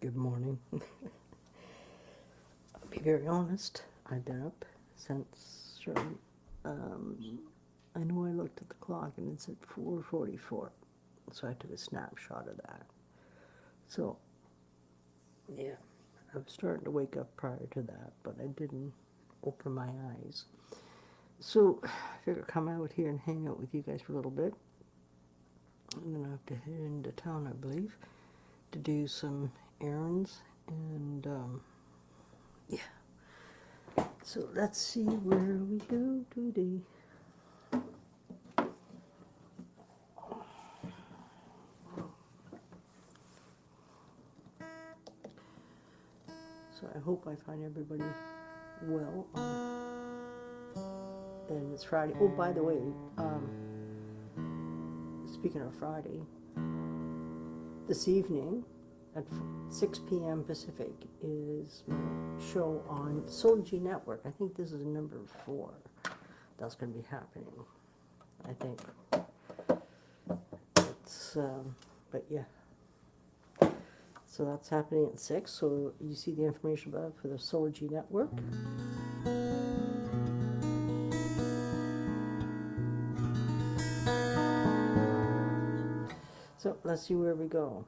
Good morning. I'll be very honest. I've been up since I know I looked at the clock and it's at 4:44, so I took a snapshot of that. So, yeah, I was starting to wake up prior to that, but I didn't open my eyes. So, I figured I'd come out here and hang out with you guys for a little bit. I'm gonna have to head into town, I believe, to do some errands and yeah. So let's see where we go today. So I hope I find everybody well. And it's Friday. Oh, by the way, speaking of Friday, this evening at 6 p.m. Pacific is my show on Soulogy Network. I think this is number 4 that's going to be happening. I think it's, but yeah. So that's happening at 6. So you see the information about it for the Soulogy Network. So let's see where we go.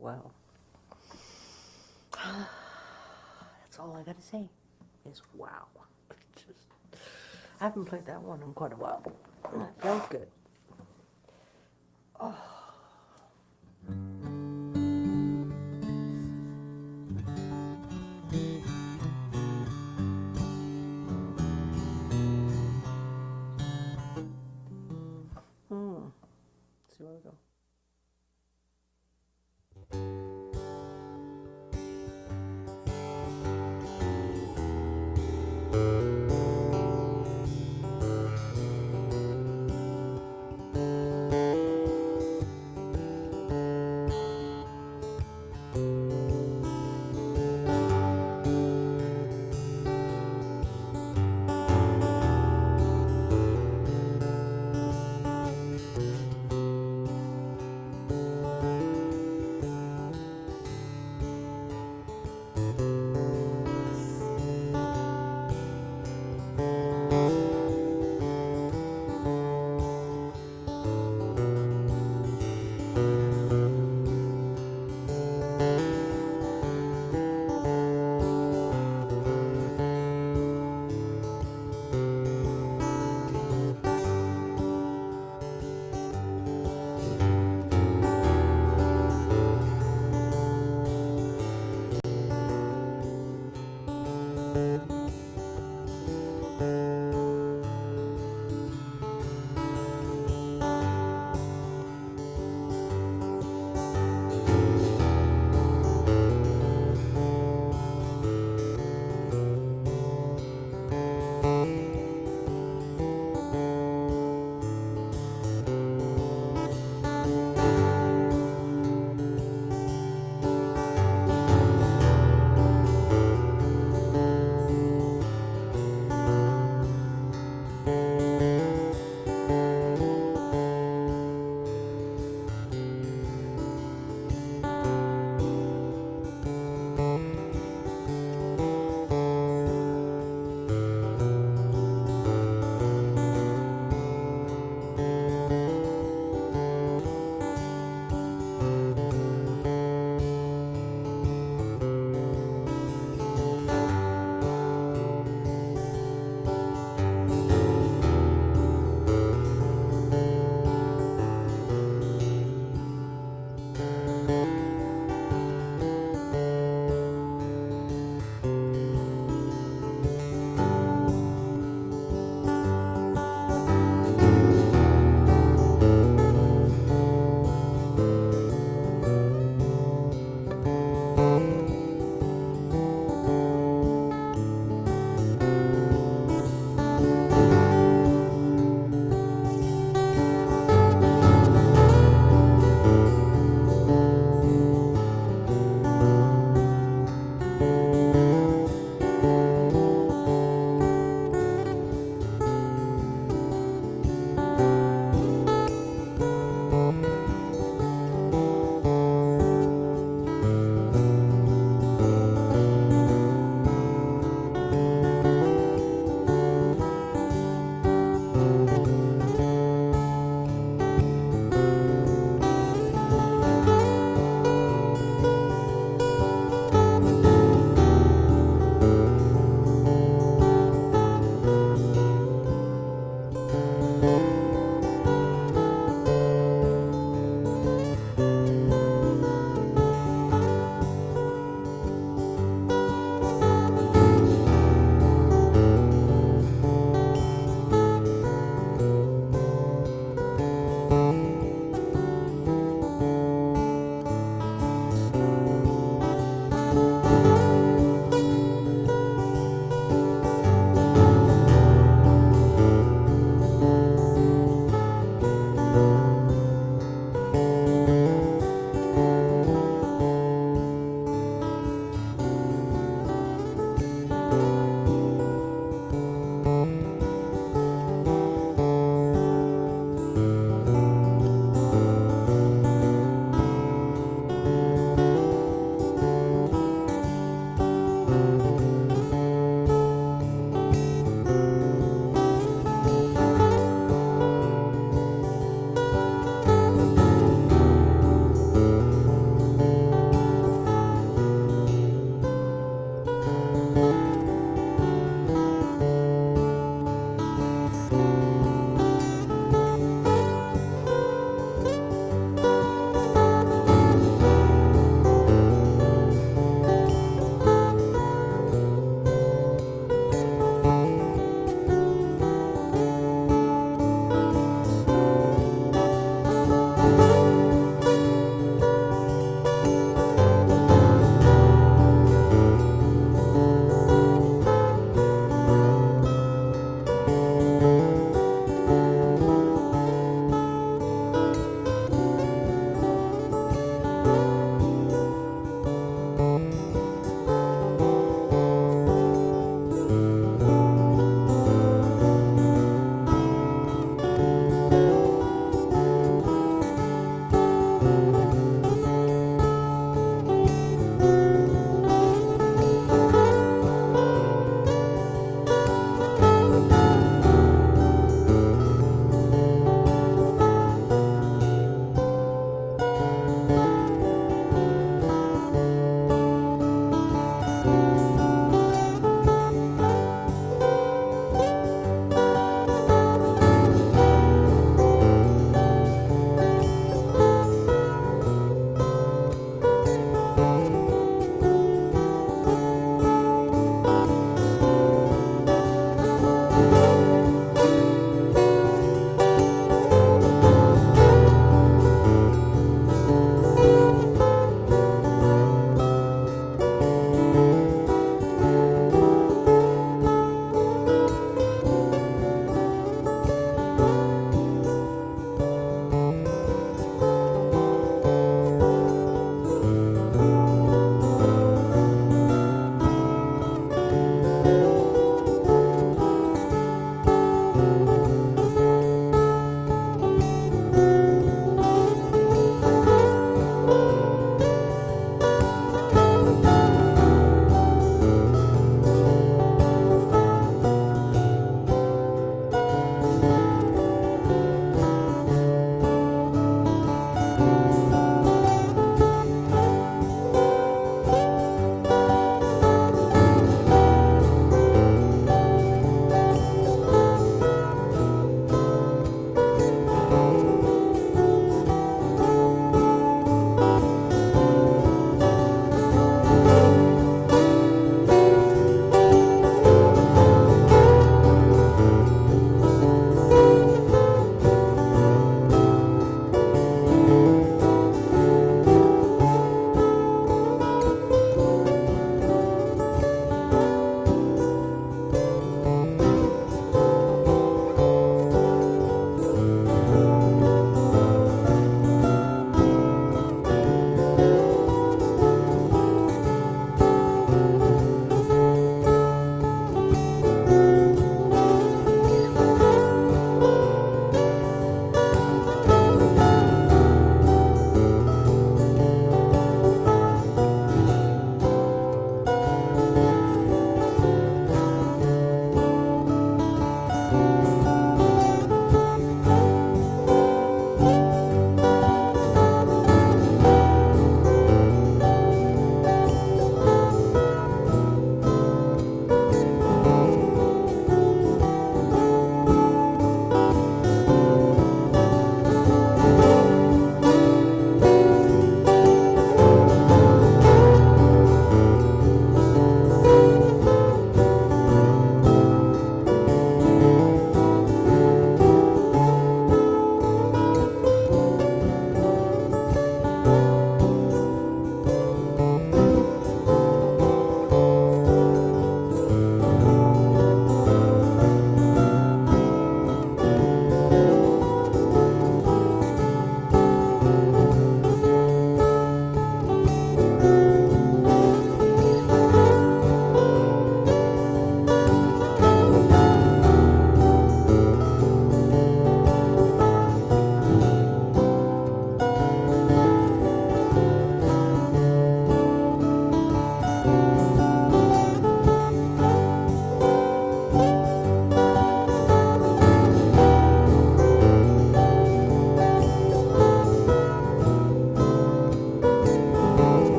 wow. That's all I gotta say is wow. Just, I haven't played that one in quite a while. It felt good. Oh. See where we go.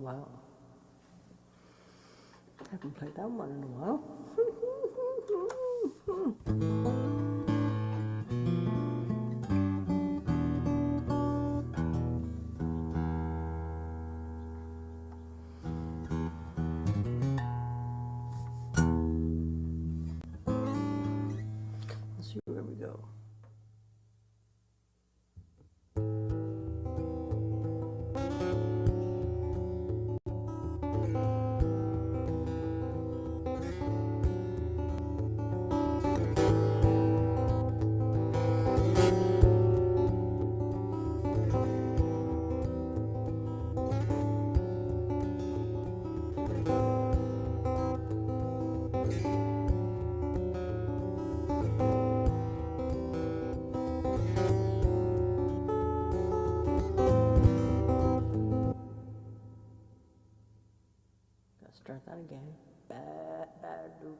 wow. Haven't played that one in a while. Let's see where we go. Start that again. Bad loop.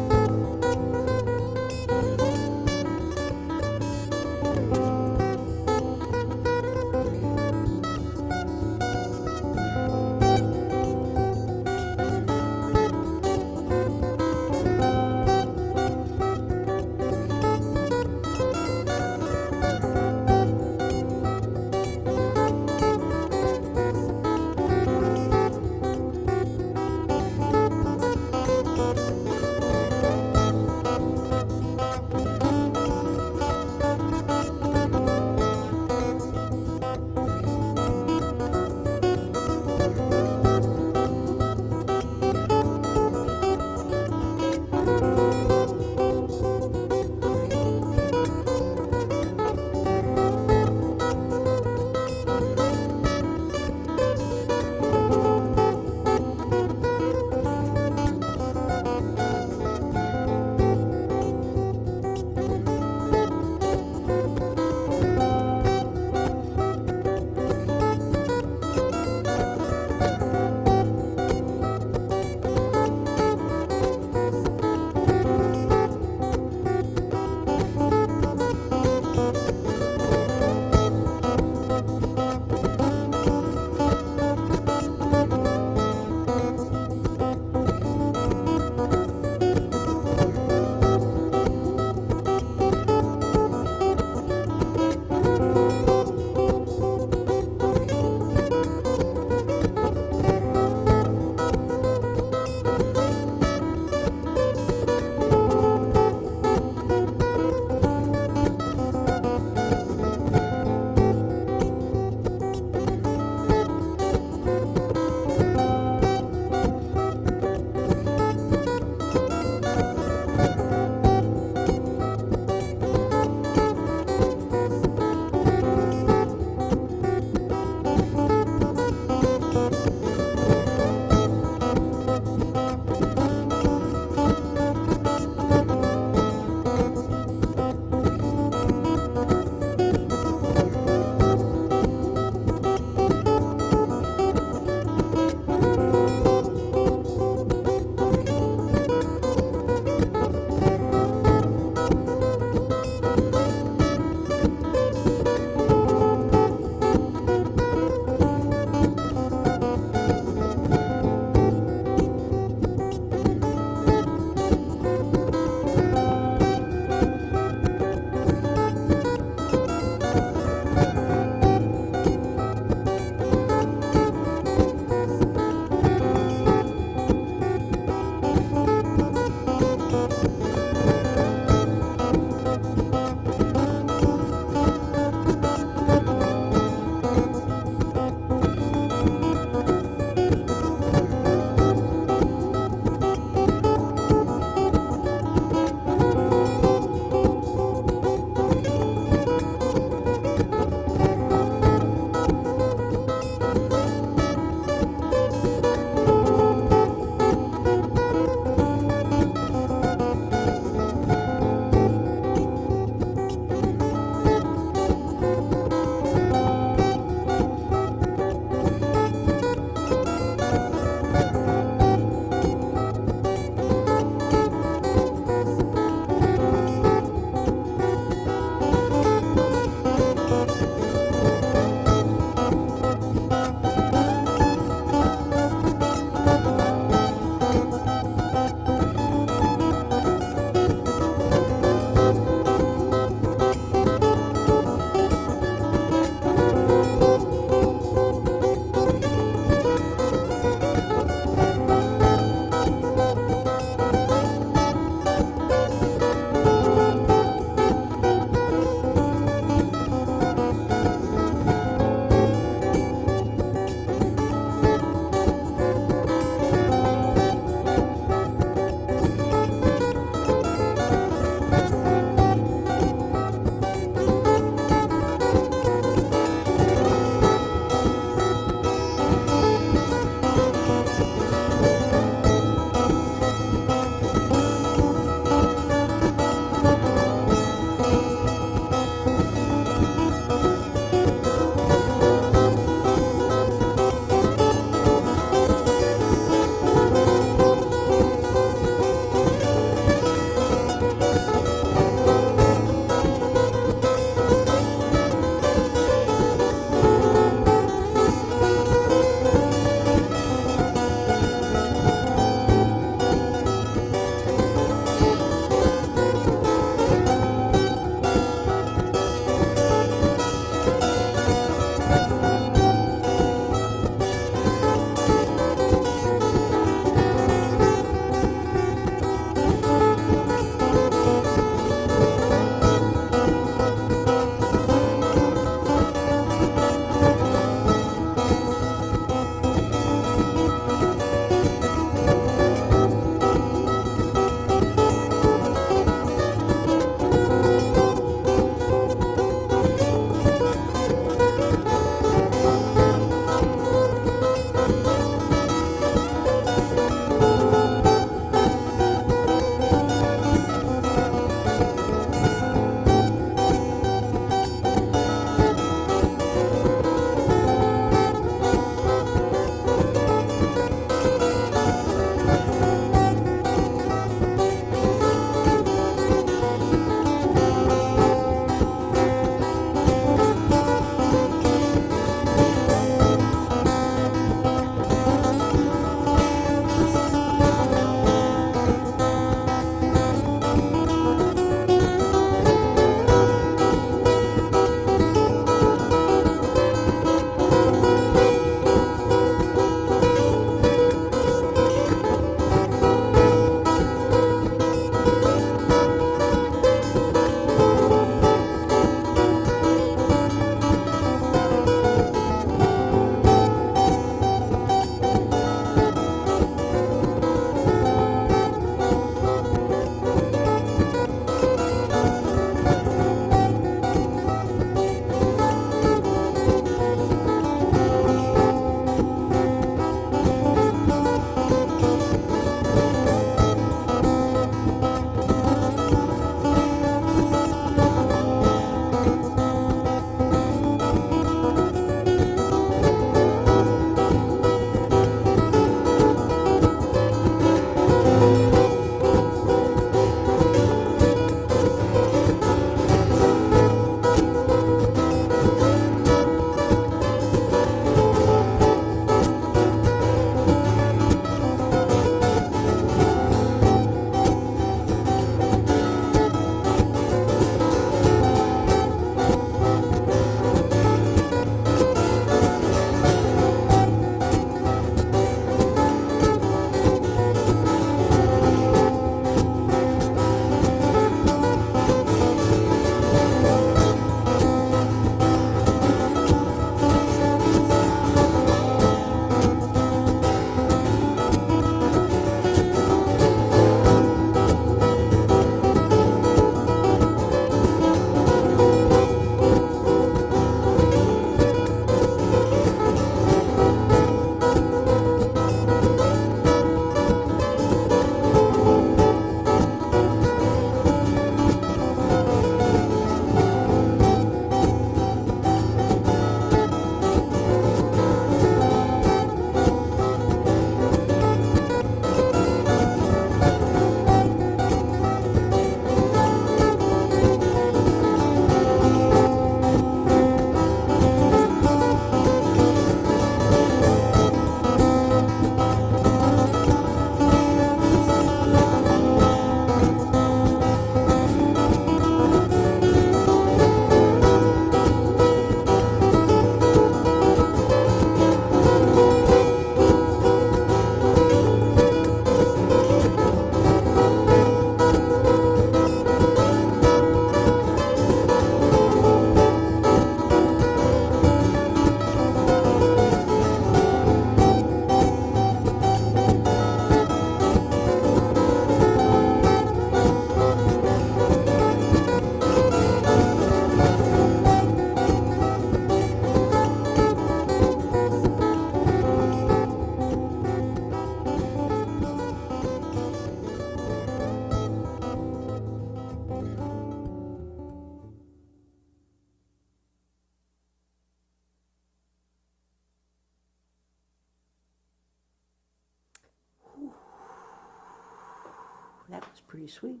pretty sweet.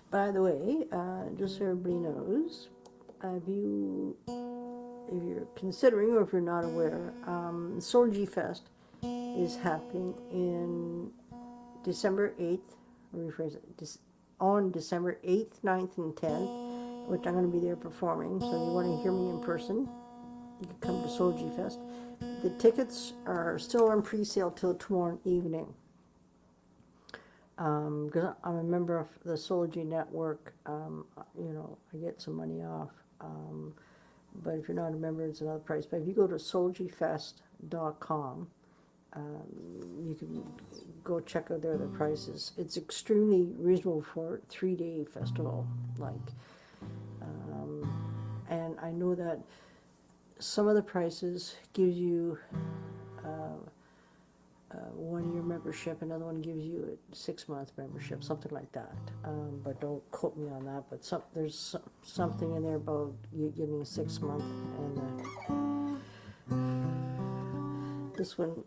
By the way, just so everybody knows, if you're considering or if you're not aware, Soulogy Fest is happening in December 8th, on December 8th, 9th, and 10th, which I'm going to be there performing. So if you want to hear me in person, you can come to Soulgy Fest. The tickets are still on pre-sale till tomorrow evening. Because I'm a member of the Soulogy Network, you know, I get some money off. But if you're not a member, it's another price. But if you go to soulogyfest.com, you can go check out there the prices. It's extremely reasonable for a 3-day festival. And I know that some of the prices gives you 1-year membership, another one gives you a 6-month membership, something like that. But don't quote me on that. But there's something in there about you getting a 6-month and this one.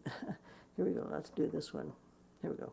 Here we go. Let's do this one. Here we go.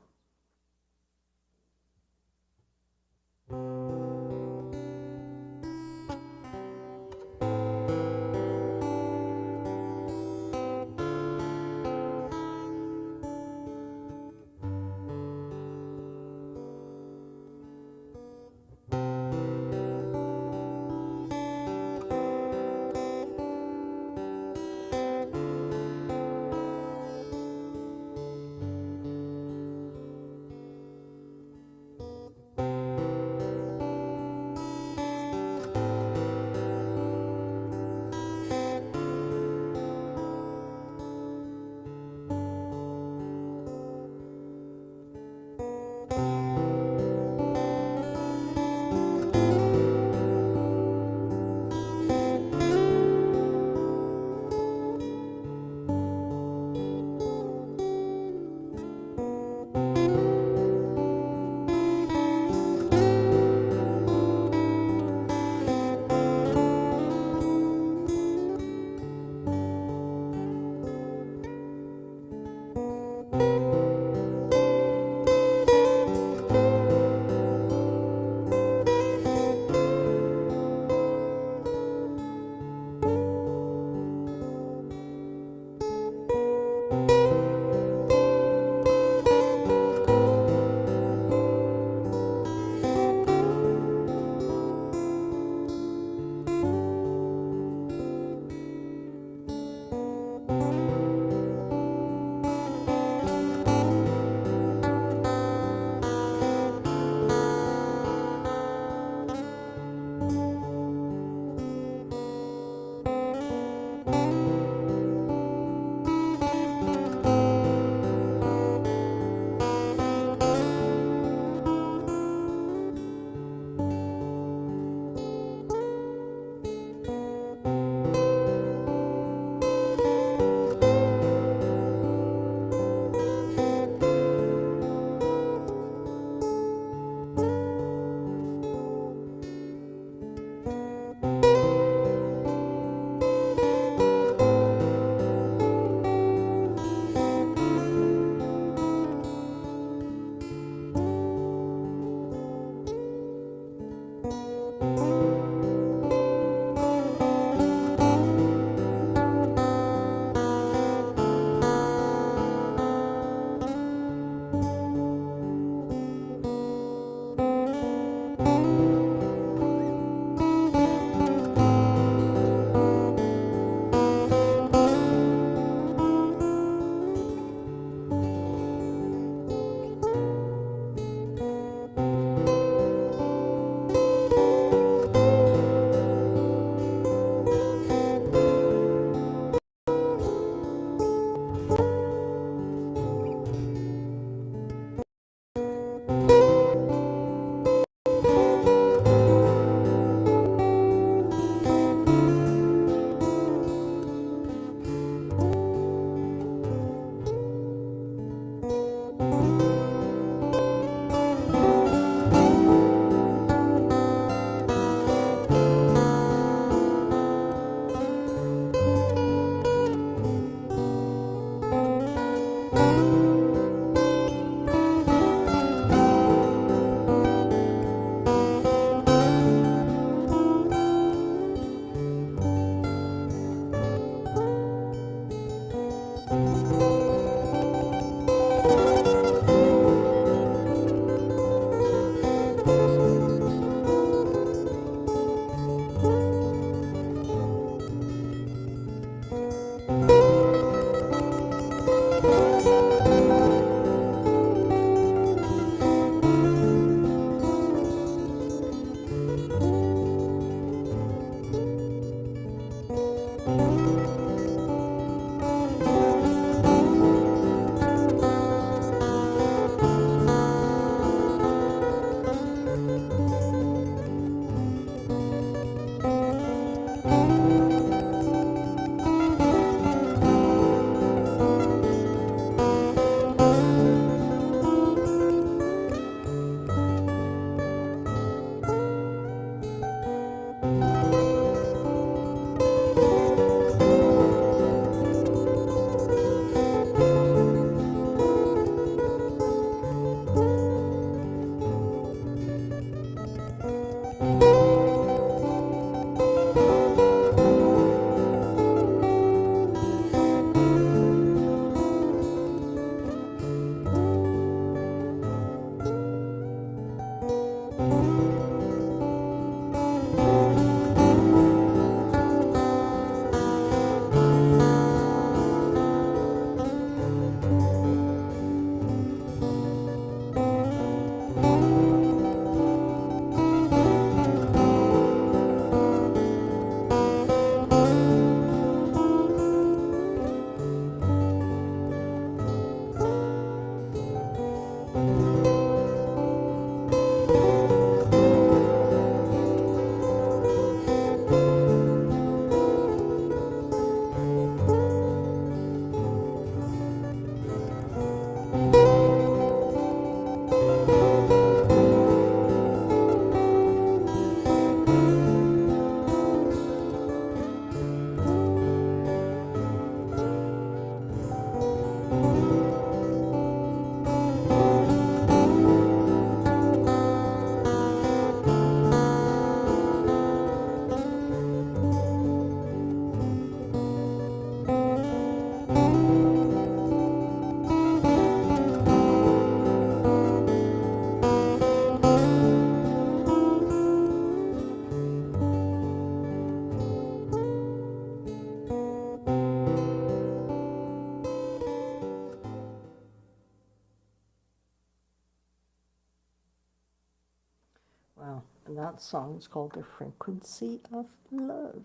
And that song is called The Frequency of Love,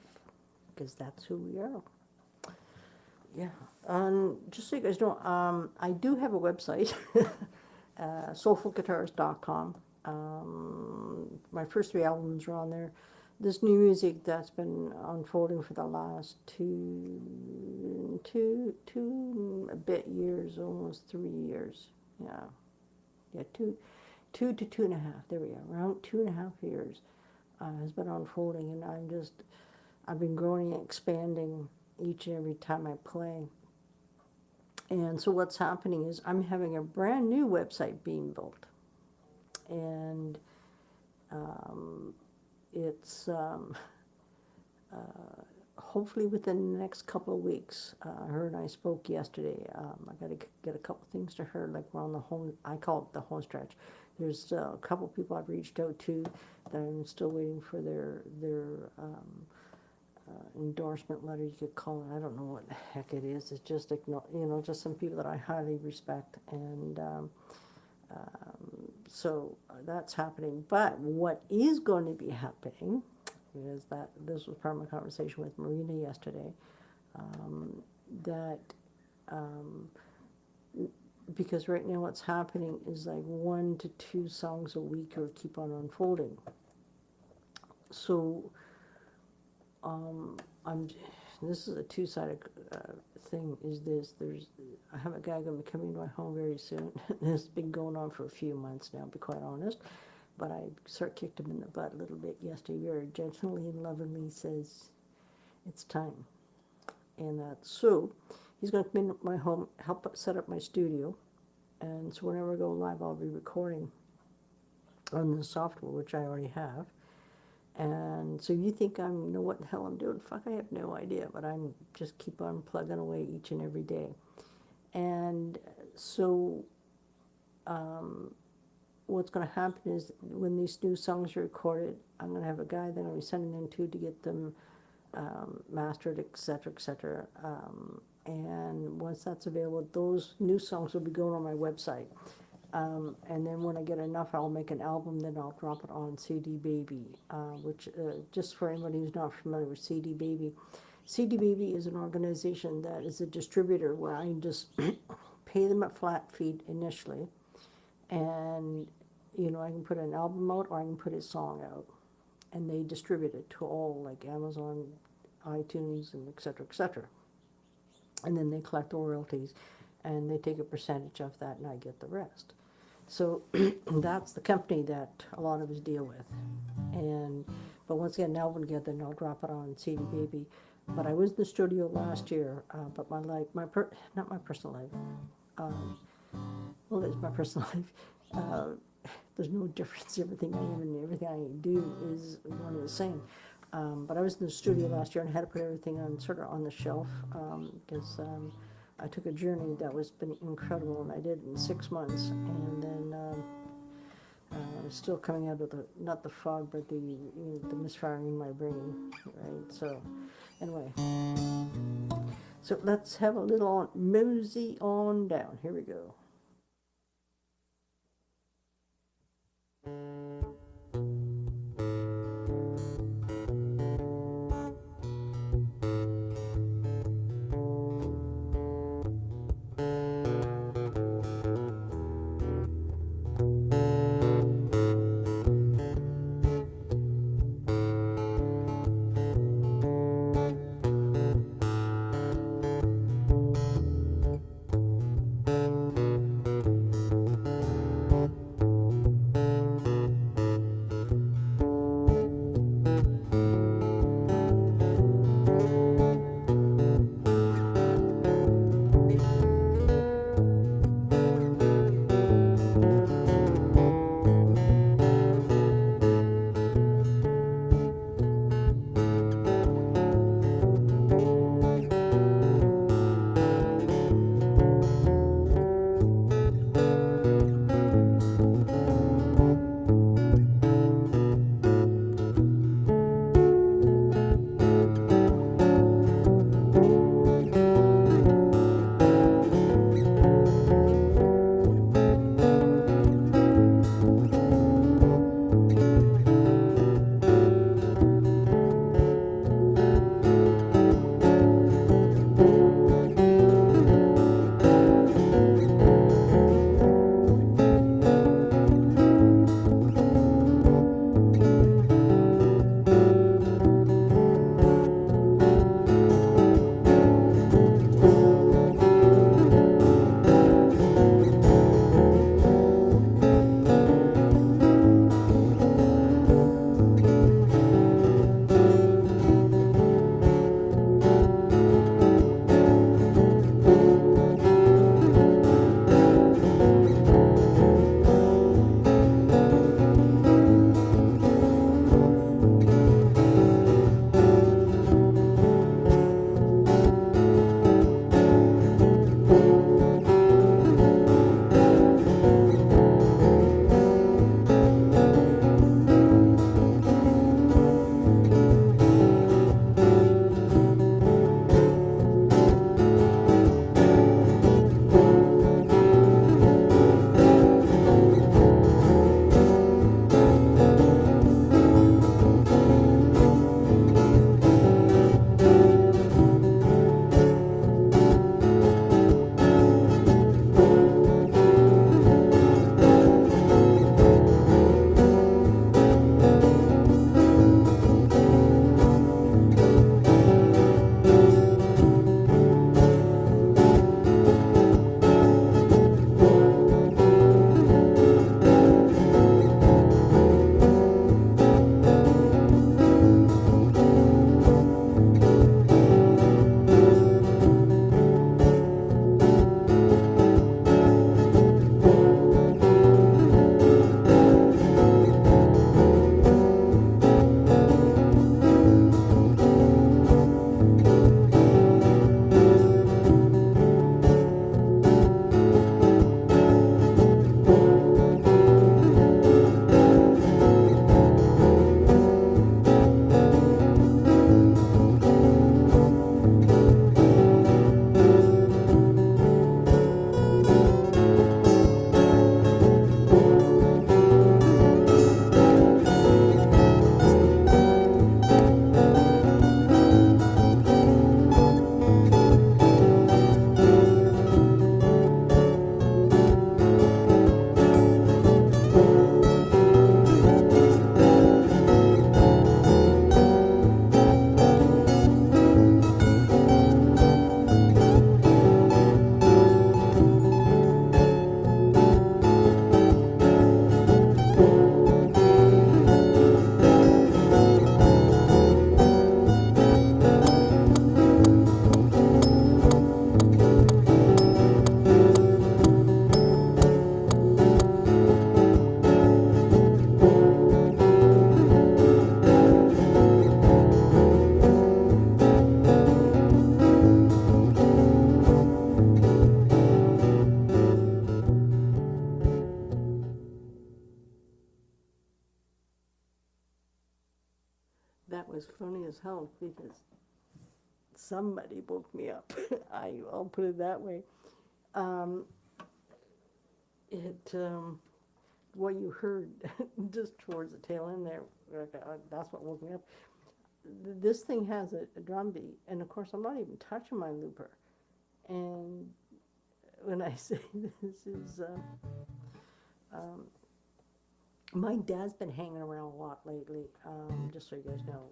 because that's who we are. Yeah. Just so you guys know, I do have a website, soulfulguitarist.com. My first 3 albums are on there. This new music that's been unfolding for the last two a bit years, almost 3 years. Yeah, 2 to 2.5. There we are. Around 2.5 years has been unfolding, and I've been growing and expanding each and every time I play. And so what's happening is I'm having a brand new website being built, and it's hopefully within the next couple of weeks. Her and I spoke yesterday. I got to get a couple things to her, like we're on the home. I call it the home stretch. There's a couple people I've reached out to that I'm still waiting for their endorsement letter, you could call it. I don't know what the heck it is. It's just, just some people that I highly respect, and so that's happening. But what is going to be happening is that this was part of my conversation with Marina yesterday, because right now what's happening is like 1 to 2 songs a week or keep on unfolding. So this is a two-sided thing. I have a guy going to be coming to my home very soon. This has been going on for a few months now, to be quite honest. But I sort of kicked him in the butt a little bit yesterday. Very gently and lovingly says, it's time. And so he's going to come into my home, help set up my studio. And so whenever I go live, I'll be recording on the software, which I already have. And so you think I know what the hell I'm doing? Fuck, I have no idea, but I'm just keep on plugging away each and every day. And so what's going to happen is when these new songs are recorded, I'm going to have a guy that I'll be sending them to get them mastered, etc., etc. And once that's available, those new songs will be going on my website. And then when I get enough, I'll make an album, then I'll drop it on CD Baby, which, just for anybody who's not familiar with CD Baby is an organization that is a distributor where I just pay them a flat fee initially, and, I can put an album out or I can put a song out, and they distribute it to all, like Amazon, iTunes, and et cetera, et cetera. And then they collect the royalties, and they take a percentage of that, and I get the rest. So that's the company that a lot of us deal with. But once I get an album together, then I'll drop it on CD Baby. But I was in the studio last year, but my life, not my personal life. Well, it's my personal life. There's no difference. Everything I am and everything I do is one and the same. But I was in the studio last year and had to put everything on the shelf, because I took a journey that was been incredible, and I did it in 6 months, and then still coming out of not the fog, but the misfiring in my brain, right? So anyway, so let's have a little mosey on down. Here we go. was funny as hell because somebody woke me up. I'll put it that way. What you heard just towards the tail end there, that's what woke me up. This thing has a drum beat, and of course I'm not even touching my looper. And when I say this is, my dad's been hanging around a lot lately, just so you guys know.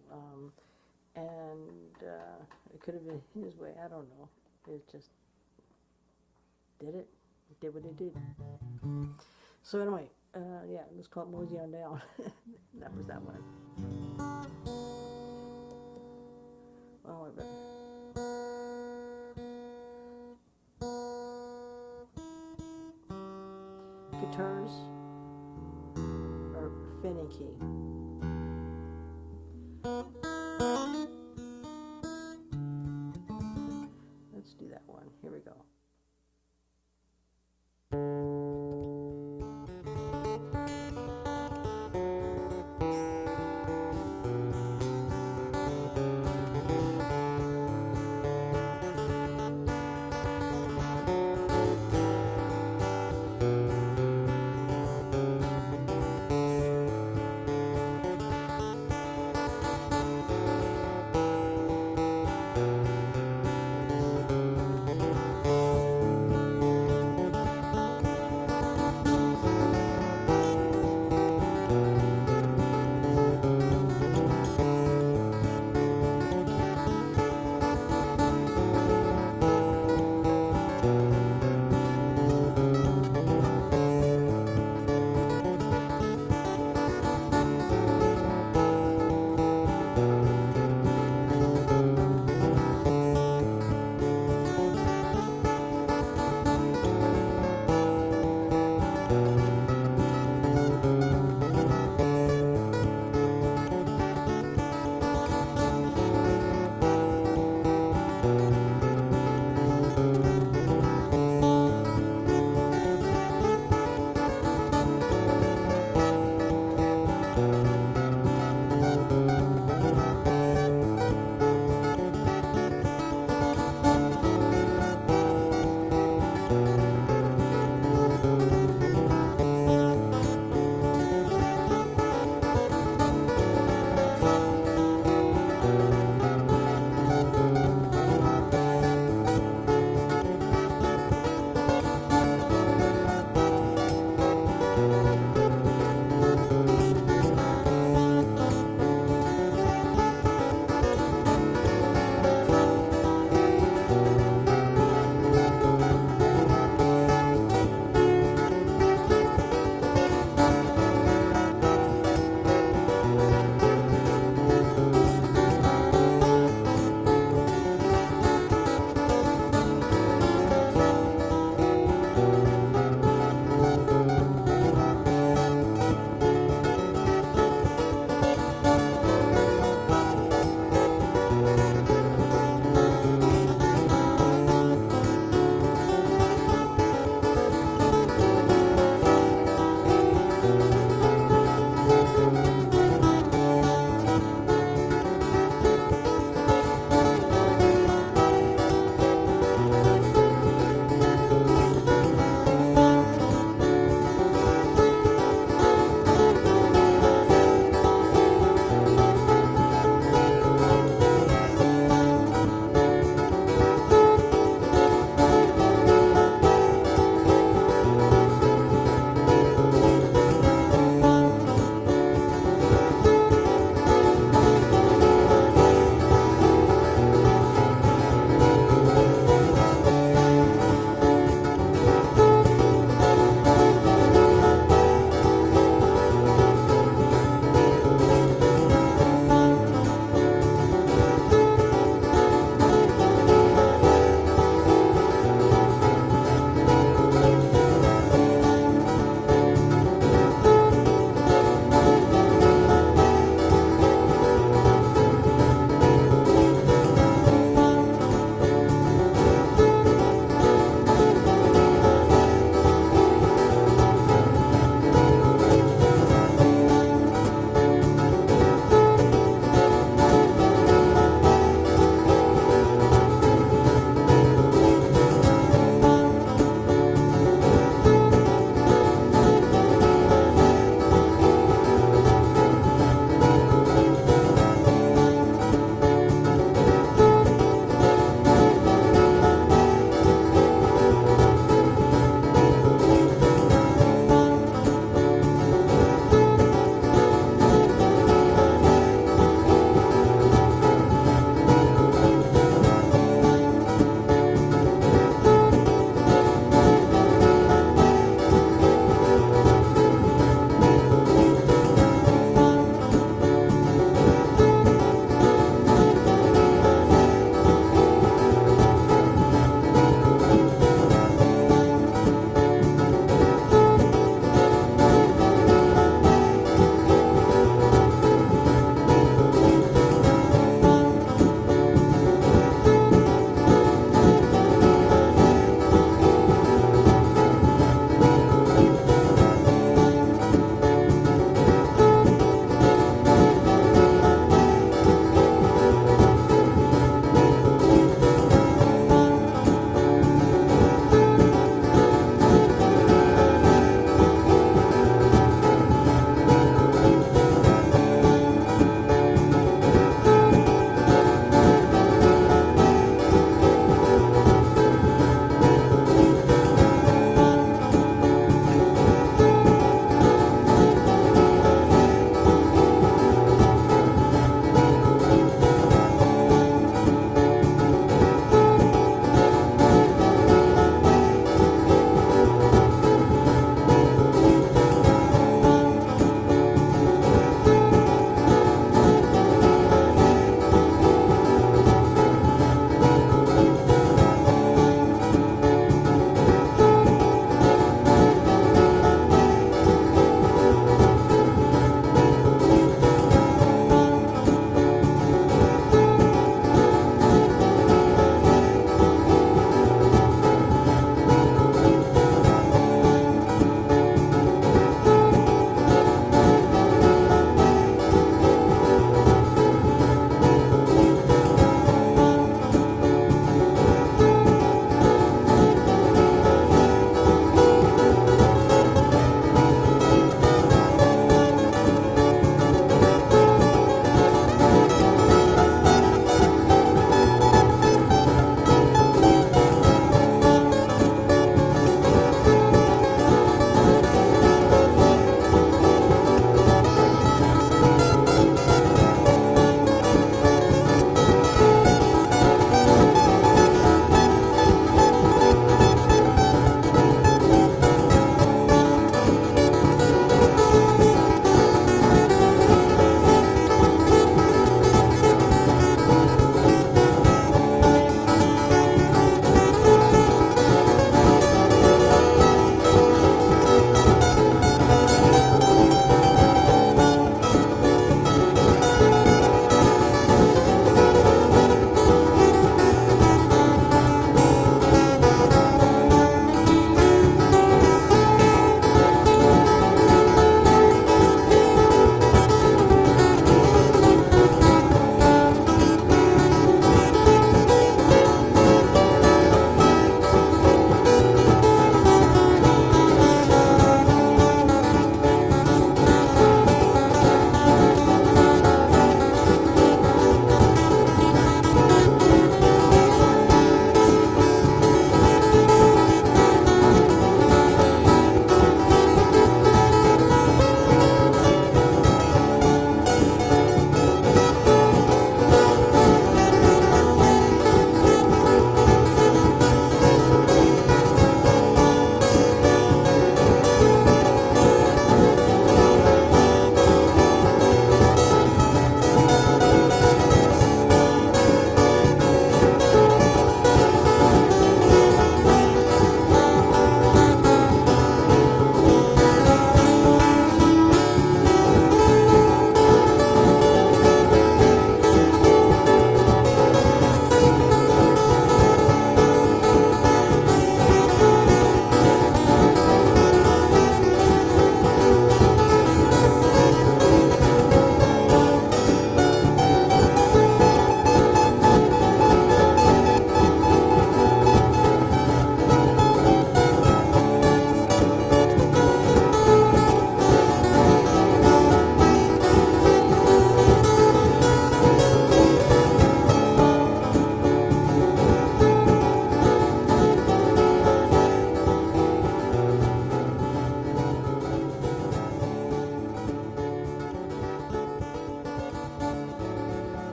And it could have been his way, I don't know. It just did it. It did what it did. So anyway, yeah, it was called Mosey on Down. That was that one. Oh, I bet. Guitars are finicky. Let's do that one. Here we go.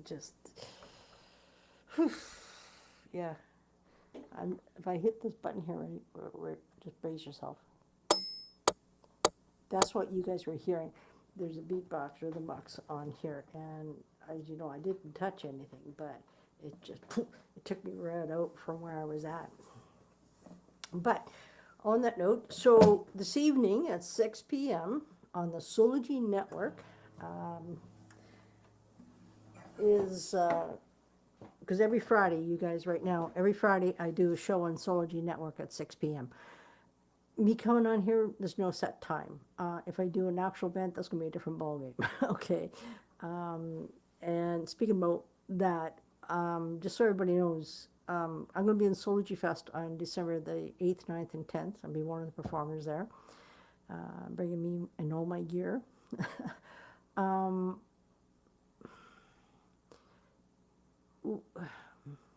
it just, whew, yeah. If I hit this button here, right, just brace yourself. That's what you guys were hearing. There's a beatbox or the box on here, and as you know, I didn't touch anything, but it just it took me right out from where I was at. But on that note, so this evening at 6 p.m. on the Soulogy Network is because every Friday, you guys, right now, every Friday I do a show on Soulogy Network at 6 p.m. Me coming on here, there's no set time. If I do an actual event, that's going to be a different ballgame. Okay. And speaking about that, just so everybody knows, I'm going to be in Soulage Fest on December the 8th, 9th, and 10th. I'll be one of the performers there, bringing me and all my gear.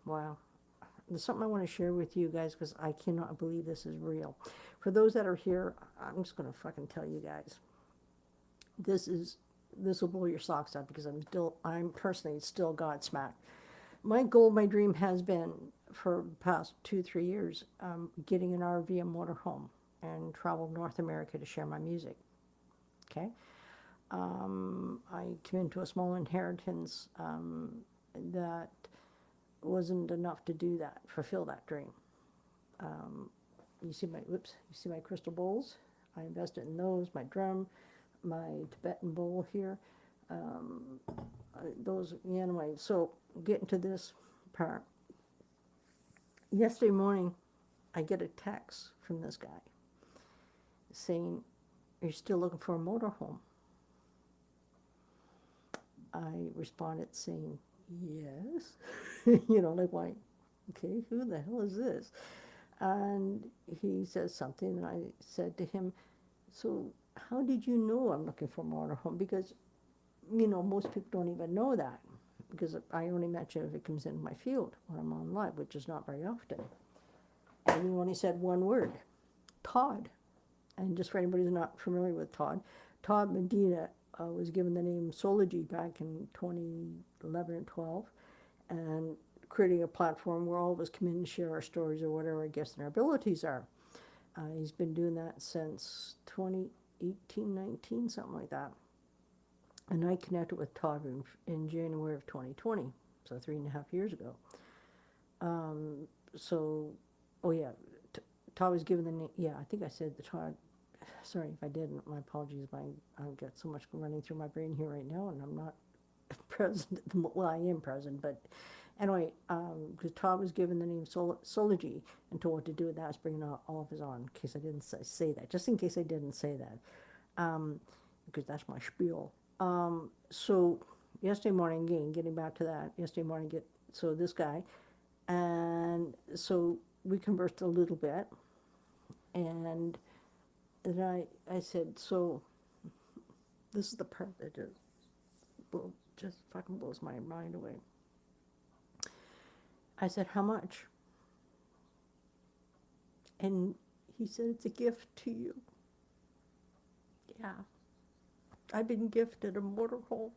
Wow. There's something I want to share with you guys because I cannot believe this is real. For those that are here, I'm just going to fucking tell you guys. This will blow your socks out because I'm personally still Godsmacked. My goal, my dream has been for the past 2-3 years, getting an RV and motorhome and travel North America to share my music. Okay. I came into a small inheritance that wasn't enough to do that, fulfill that dream. You see my crystal bowls? I invested in those, my drum, my Tibetan bowl here. Anyway, so getting to this part. Yesterday morning, I get a text from this guy saying, "Are you still looking for a motorhome?" I responded saying, "Yes." Like, why? Okay, who the hell is this? And he says something, and I said to him, "So how did you know I'm looking for a motorhome?" Because, most people don't even know that, because I only mention if it comes in my field when I'm on live, which is not very often. And he only said one word, Todd. And just for anybody who's not familiar with Todd Medina was given the name Soulogy back in 2011 and 12, and creating a platform where all of us come in and share our stories or whatever our gifts and our abilities are. He's been doing that since 2018, 19, something like that. And I connected with Todd in January of 2020, so 3.5 years ago. Todd was given the name, I think I said the Todd. Sorry if I didn't, my apologies, I've got so much running through my brain here right now, and I'm not present, well, I am present, but anyway, because Todd was given the name Soulogy and told what to do with that, I was bringing all of his on, in case I didn't say that, just in case I didn't say that, because that's my spiel. So yesterday morning, again, getting back to that, this guy, and so we conversed a little bit, and then I said, so this is the part that just fucking blows my mind away. I said, how much? And he said, it's a gift to you. Yeah. I've been gifted a motorhome.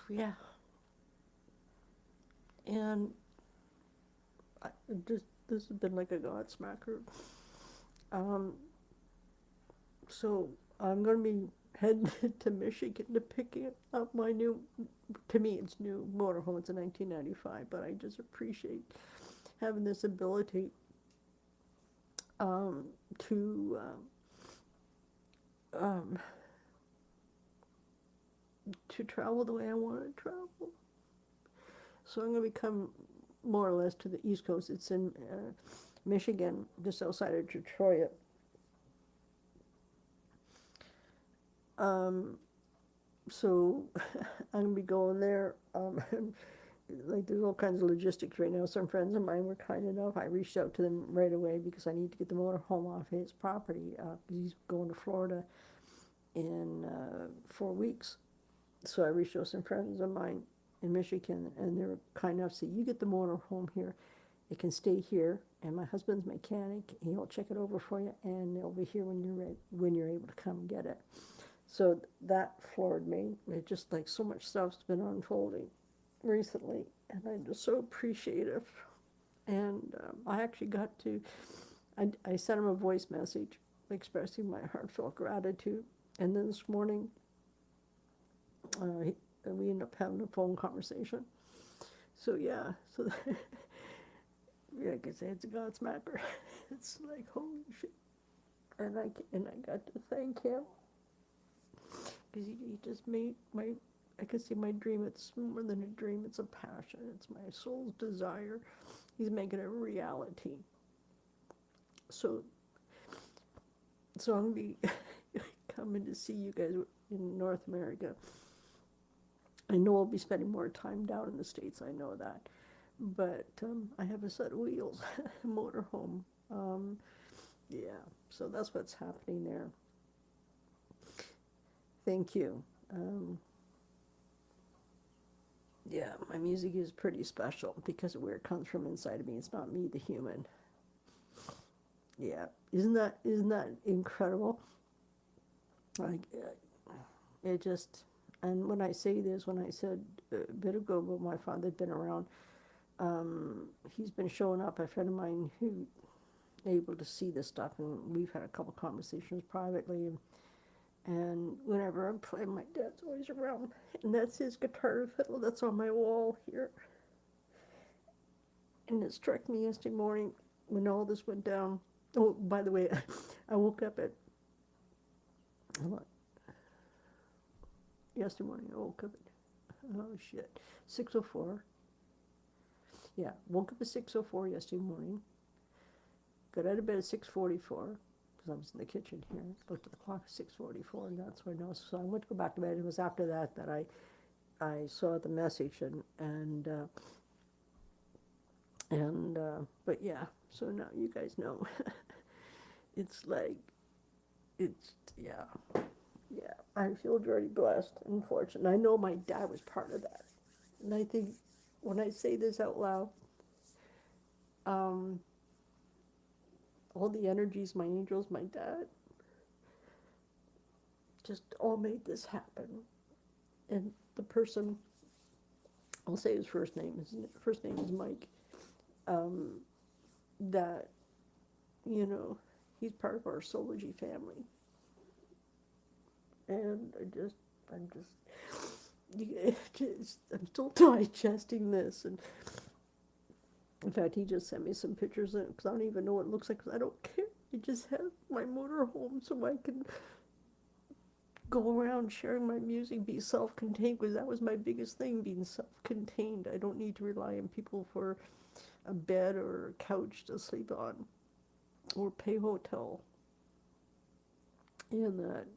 Yeah. And this has been like a godsmacker. So I'm going to be heading to Michigan to pick up my new, to me it's new motorhome. It's a 1995, but I just appreciate having this ability to travel the way I want to travel. So I'm going to come more or less to the East Coast. It's in Michigan, just outside of Detroit. So I'm going to be going there. Like, there's all kinds of logistics right now. Some friends of mine were kind enough. I reached out to them right away because I need to get the motorhome off his property because he's going to Florida in 4 weeks. So I reached out to some friends of mine in Michigan, and they were kind enough to say, you get the motorhome here. It can stay here, and my husband's mechanic. He'll check it over for you, and it'll be here when you're ready, when you're able to come get it. So that floored me. It just like so much stuff's been unfolding recently, and I'm just so appreciative. And I actually got to, I sent him a voice message expressing my heartfelt gratitude. And then this morning, we ended up having a phone conversation. So yeah, so yeah, like I say, it's a Godsmacker. It's like holy shit. And I got to thank him because he just made my, I could see my dream. It's more than a dream. It's a passion. It's my soul's desire. He's making it a reality. So I'm gonna be coming to see you guys in North America. I know I'll be spending more time down in the States. I know that, but I have a set of wheels, a motorhome. Yeah, so that's what's happening there. Thank you. Yeah, my music is pretty special because of where it comes from inside of me. It's not me, the human. Yeah, isn't that incredible? Like it just, and when I say this, when I said a bit ago about my father had been around, he's been showing up. A friend of mine who able to see this stuff, and we've had a couple conversations privately, and whenever I'm playing, my dad's always around, and that's his guitar fiddle that's on my wall here. And it struck me yesterday morning when all this went down. Oh, by the way, I woke up at, yesterday morning I woke up at, oh shit, 6:04. Yeah, woke up at 6:04 yesterday morning. Got out of bed at 6:44 because I was in the kitchen here. Looked at the clock at 6:44, and that's when I noticed. So I went to go back to bed. It was after that that I saw the message, but yeah. So now you guys know. It's like, it's yeah, yeah. I feel very blessed and fortunate. I know my dad was part of that, and I think when I say this out loud, um, all the energies, my angels, my dad, just all made this happen. And the person, I'll say his first name. His first name is Mike. Um, that, you know, he's part of our Soulogy family. And I'm still digesting this. And in fact, he just sent me some pictures of it because I don't even know what it looks like because I don't care. I just have my motorhome so I can go around sharing my music, be self-contained, because that was my biggest thing, being self-contained. I don't need to rely on people for a bed or a couch to sleep on or pay hotel. And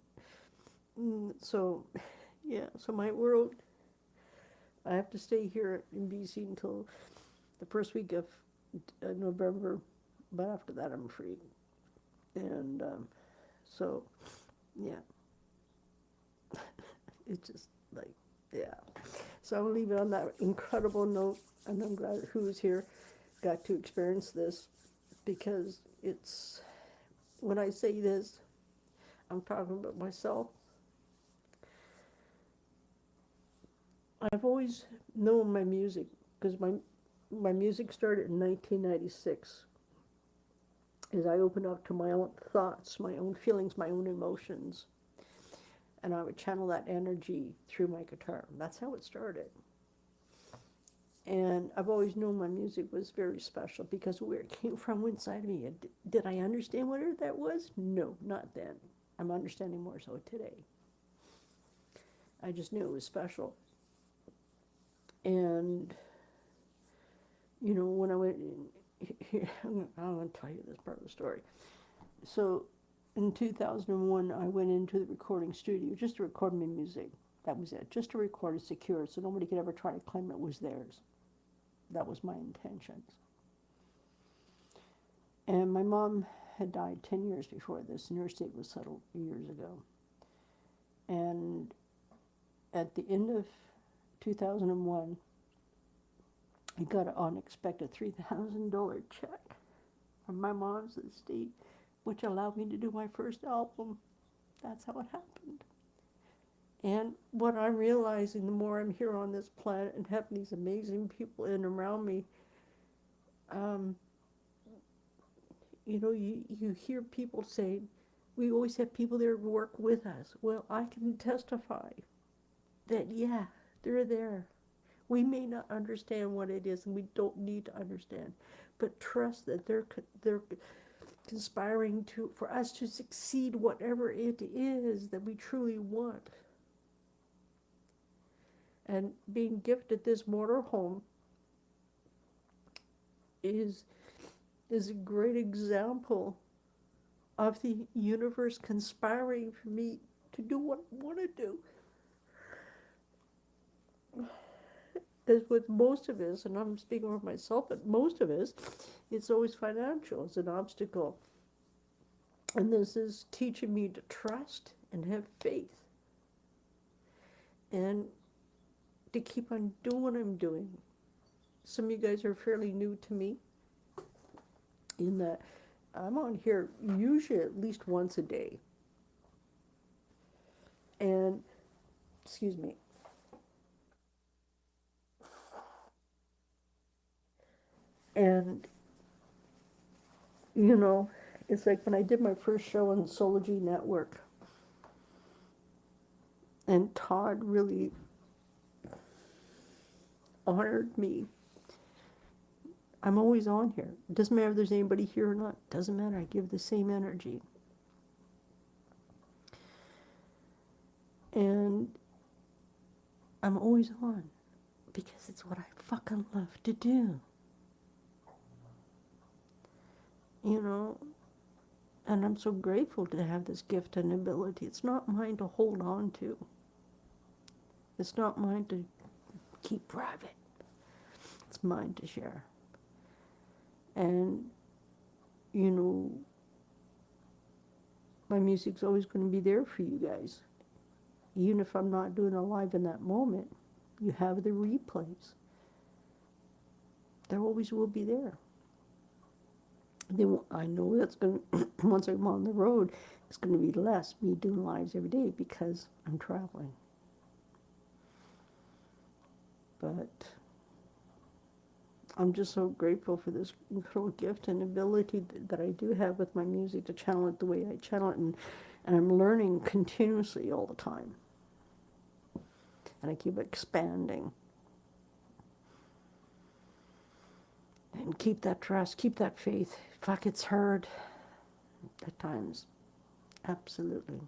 so, yeah, so my world, I have to stay here in BC until the first week of November, but after that I'm free. And so, yeah, it's just like, yeah. So I'm gonna leave it on that incredible note, and I'm glad who's here got to experience this because it's, when I say this, I'm talking about myself. I've always known my music because my music started in 1996 as I opened up to my own thoughts, my own feelings, my own emotions, and I would channel that energy through my guitar. That's how it started. And I've always known my music was very special because where it came from inside of me. Did I understand what that was? No, not then. I'm understanding more so today. I just knew it was special. And, you know, when I went, here, I'm going to tell you this part of the story. So in 2001, I went into the recording studio just to record my music. That was it, just to record it secure so nobody could ever try to claim it was theirs. That was my intentions. And my mom had died 10 years before this, and her estate was settled years ago. And at the end of 2001, I got an unexpected $3,000 check from my mom's estate, which allowed me to do my first album. That's how it happened. And what I'm realizing, the more I'm here on this planet and have these amazing people in around me, um, you know, you hear people say, we always have people there who work with us. Well, I can testify that, yeah, they're there. We may not understand what it is, and we don't need to understand, but trust that they're conspiring for us to succeed, whatever it is that we truly want. And being gifted this motorhome is is a great example of the universe conspiring for me to do what I want to do. As with most of us, and I'm speaking for myself, but most of us, it's always financial as an obstacle. And this is teaching me to trust and have faith and to keep on doing what I'm doing. Some of you guys are fairly new to me in that I'm on here usually at least once a day. And, excuse me, and, you know, it's like when I did my first show on Soulogy Network, and Todd really honored me. I'm always on here. It doesn't matter if there's anybody here or not. It doesn't matter. I give the same energy. And I'm always on because it's what I fucking love to do. You know, and I'm so grateful to have this gift and ability. It's not mine to hold on to. It's not mine to keep private. It's mine to share. And, you know, my music's always going to be there for you guys. Even if I'm not doing it live in that moment, you have the replays. They always will be there. I know that's going to, once I'm on the road, it's going to be less me doing lives every day because I'm traveling. But I'm just so grateful for this incredible gift and ability that I do have with my music to channel it the way I channel it. And I'm learning continuously all the time. And I keep expanding. And keep that trust, keep that faith. Fuck, it's hard at times. Absolutely.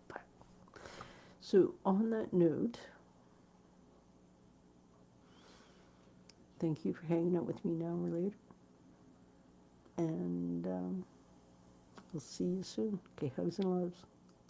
But, so on that note, thank you for hanging out with me now or later. And we'll see you soon. Okay, hugs and loves.